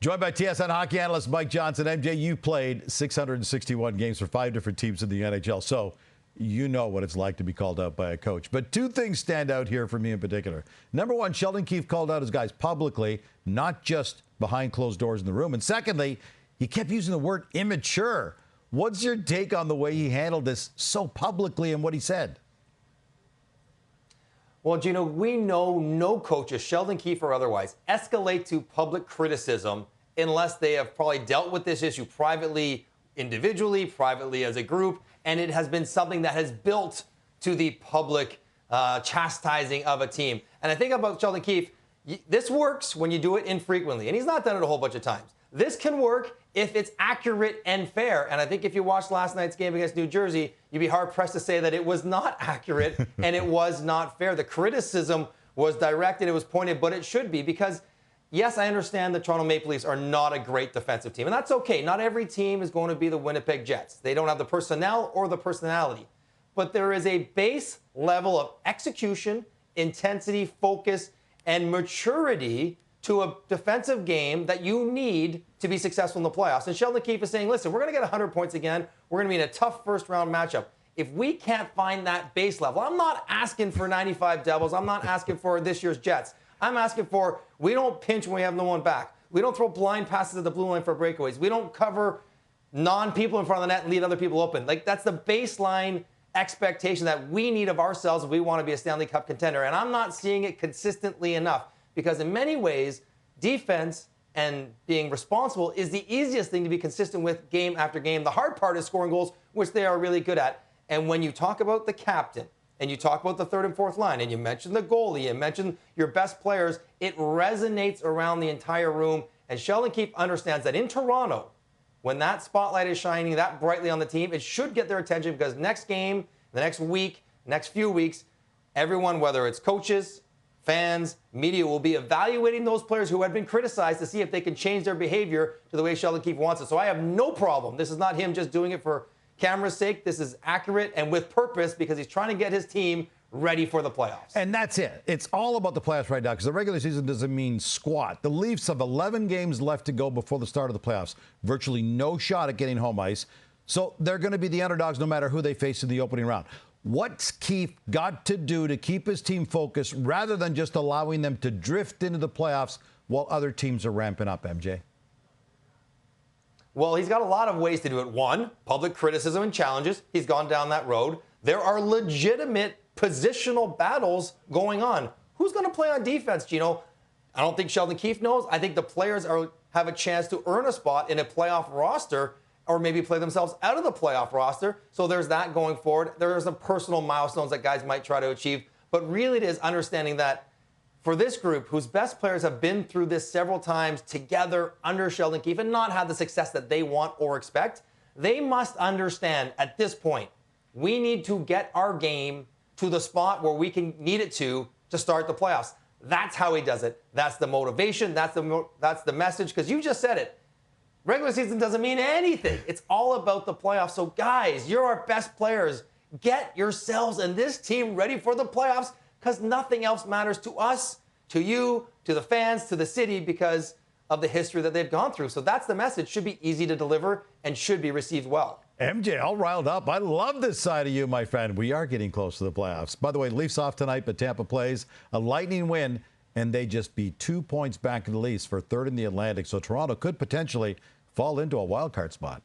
Joined by TSN Hockey analyst Mike Johnson. MJ, you played 661 games for 5 different teams in the NHL, so you know what it's like to be called out by a coach. But two things stand out here for me in particular. Number one, Sheldon Keefe called out his guys publicly, not just behind closed doors in the room. And secondly, he kept using the word immature. What's your take on the way he handled this so publicly and what he said? Well, Gino, we know no coaches, Sheldon Keefe or otherwise, escalate to public criticism unless they have probably dealt with this issue privately, individually, privately as a group, and it has been something that has built to the public chastising of a team. And I think about Sheldon Keefe, this works when you do it infrequently, and he's not done it a whole bunch of times. This can work if it's accurate and fair. And I think if you watched last night's game against New Jersey, you'd be hard-pressed to say that it was not accurate and it was not fair. The criticism was directed, it was pointed, but it should be because, yes, I understand the Toronto Maple Leafs are not a great defensive team, and that's okay. Not every team is going to be the Winnipeg Jets. They don't have the personnel or the personality. But there is a base level of execution, intensity, focus, and maturity to a defensive game that you need to be successful in the playoffs. And Sheldon Keefe is saying, listen, we're going to get 100 points again. We're going to be in a tough first-round matchup. If we can't find that base level, I'm not asking for 95 Devils. I'm not asking for this year's Jets. I'm asking for we don't pinch when we have no one back. We don't throw blind passes at the blue line for breakaways. We don't cover non-people in front of the net and leave other people open. Like, that's the baseline expectation that we need of ourselves if we want to be a Stanley Cup contender. And I'm not seeing it consistently enough. Because in many ways, defense and being responsible is the easiest thing to be consistent with game after game. The hard part is scoring goals, which they are really good at. And when you talk about the captain, and you talk about the third and fourth line, and you mention the goalie, and mention your best players, it resonates around the entire room. And Sheldon Keefe understands that in Toronto, when that spotlight is shining that brightly on the team, it should get their attention because next game, the next week, next few weeks, everyone, whether it's coaches, fans, media, will be evaluating those players who have been criticized to see if they can change their behavior to the way Sheldon Keefe wants it. So I have no problem. This is not him just doing it for camera's sake. This is accurate and with purpose because he's trying to get his team ready for the playoffs. And that's it. It's all about the playoffs right now because the regular season doesn't mean squat. The Leafs have 11 games left to go before the start of the playoffs. Virtually no shot at getting home ice. So they're going to be the underdogs no matter who they face in the opening round. What's Keefe got to do to keep his team focused rather than just allowing them to drift into the playoffs while other teams are ramping up, MJ? Well, he's got a lot of ways to do it. One, public criticism and challenges. He's gone down that road. There are legitimate positional battles going on. Who's going to play on defense, Gino? I don't think Sheldon Keefe knows. I think the players have a chance to earn a spot in a playoff roster or maybe play themselves out of the playoff roster. So there's that going forward. There are some personal milestones that guys might try to achieve. But really it is understanding that for this group, whose best players have been through this several times together under Sheldon Keefe and not had the success that they want or expect, they must understand at this point, we need to get our game to the spot where we can need it to start the playoffs. That's how he does it. That's the motivation. That's the message. Because you just said it. Regular season doesn't mean anything. It's all about the playoffs. So, guys, you're our best players. Get yourselves and this team ready for the playoffs because nothing else matters to us, to you, to the fans, to the city because of the history that they've gone through. So that's the message. Should be easy to deliver and should be received well. MJ, all riled up. I love this side of you, my friend. We are getting close to the playoffs. By the way, Leafs off tonight, but Tampa plays a lightning win, and they just be 2 points back in the Leafs for third in the Atlantic. So Toronto could potentially fall into a wild card spot.